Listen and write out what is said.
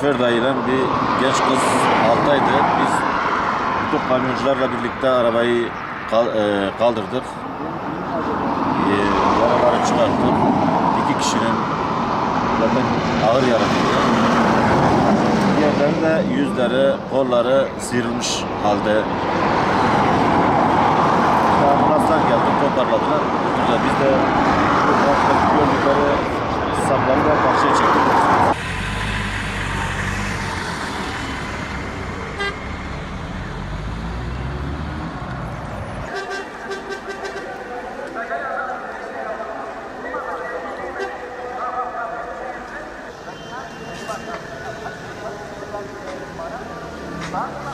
şoför dayıyla bir genç kız Altay'dı. Biz bütün kamyoncularla birlikte arabayı kaldırdık. Yaraları çıkarttık. İki kişinin zaten ağır yaratıldı. Diğerleri de yüzleri, kolları sıyrılmış halde. Ambulanslar geldi, toparladılar. Biz de gördükleri sapları da karşıya çektik. Bak.